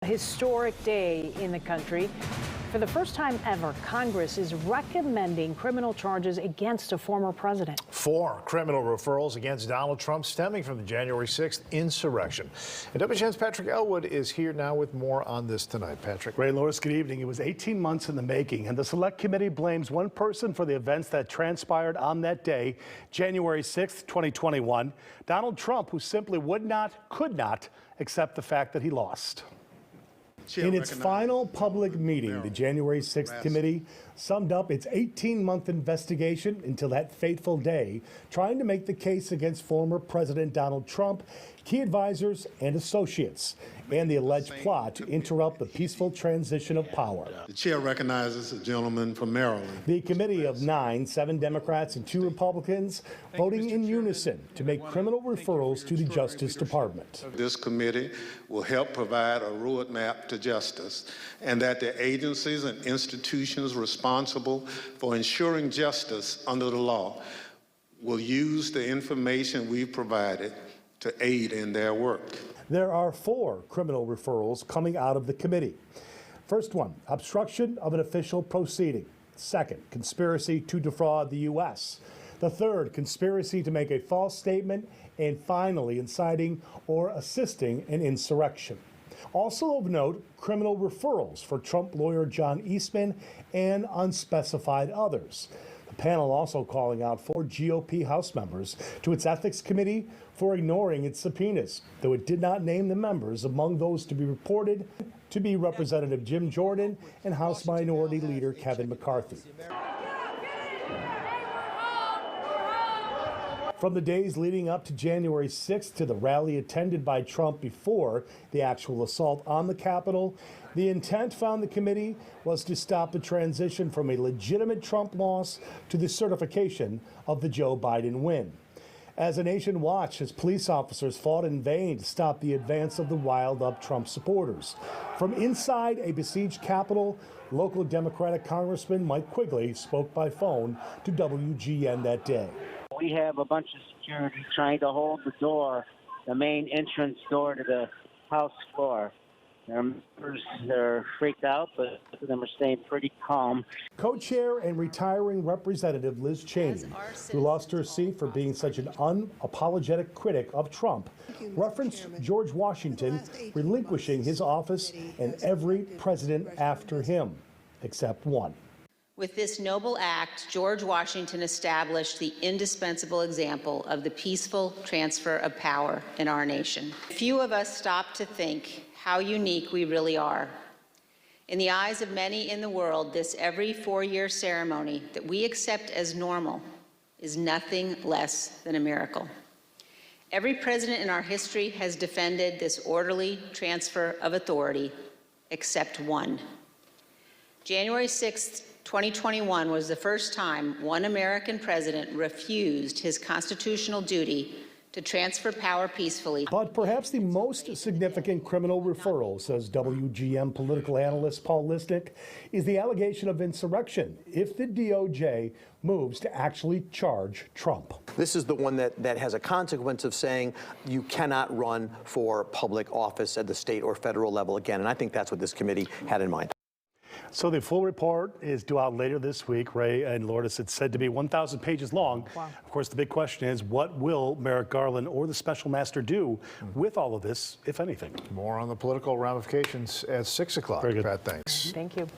A historic day in the country. For the first time ever, Congress is recommending criminal charges against a former president. 4 criminal referrals against Donald Trump stemming from the January 6th insurrection. And WGN's Patrick Elwood is here now with more on this tonight. Patrick. Ray Loris, good evening. It was 18 months in the making, and the Select Committee blames one person for the events that transpired on that day, January 6th, 2021. Donald Trump, who simply could not accept the fact that he lost. In its final public meeting, the January 6th committee summed up its 18-month investigation until that fateful day, trying to make the case against former President Donald Trump, key advisors and associates, and the alleged plot to interrupt the peaceful transition of power. The chair recognizes a gentleman from Maryland. The committee of 9, 7 Democrats and 2 Republicans, voting in unison to make criminal referrals to the Justice Department. This committee will help provide a roadmap to justice, and that the agencies and institutions responsible for ensuring justice under the law will use the information we've provided to aid in their work. There are 4 criminal referrals coming out of the committee. First one, obstruction of an official proceeding. Second, conspiracy to defraud the U.S. The third, conspiracy to make a false statement. And finally, inciting or assisting an insurrection. Also of note, criminal referrals for Trump lawyer John Eastman and unspecified others. The panel also calling out 4 GOP House members to its Ethics Committee for ignoring its subpoenas, though it did not name the members. Among those to be reported to be Representative Jim Jordan and House Minority Leader Kevin McCarthy. From the days leading up to January 6th to the rally attended by Trump before the actual assault on the Capitol, the intent, found the committee, was to stop the transition from a legitimate Trump loss to the certification of the Joe Biden win. As a nation watched as police officers fought in vain to stop the advance of the riled-up Trump supporters. From inside a besieged Capitol, local Democratic Congressman Mike Quigley spoke by phone to WGN that day. We have a bunch of security trying to hold the door, the main entrance door to the House floor. Their members are freaked out, but most of them are staying pretty calm. Co-chair and retiring Representative Liz Cheney, who lost her seat for being such an unapologetic critic of Trump, referenced George Washington relinquishing his office and every president after him, except one. With this noble act, George Washington established the indispensable example of the peaceful transfer of power in our nation. Few of us stop to think how unique we really are. In the eyes of many in the world, this every 4-year ceremony that we accept as normal is nothing less than a miracle. Every president in our history has defended this orderly transfer of authority, except one. January 6th, 2021 was the first time one American president refused his constitutional duty to transfer power peacefully. But perhaps the most significant criminal referral, says WGN political analyst Paul Lisnek, is the allegation of insurrection if the DOJ moves to actually charge Trump. This is the one that has a consequence of saying you cannot run for public office at the state or federal level again. And I think that's what this committee had in mind. So the full report is due out later this week, Ray and Lourdes. It's said to be 1,000 pages long. Wow. Of course, the big question is, what will Merrick Garland or the special master do with all of this, if anything? More on the political ramifications at 6 o'clock. Very good. Pat, thanks. Thank you.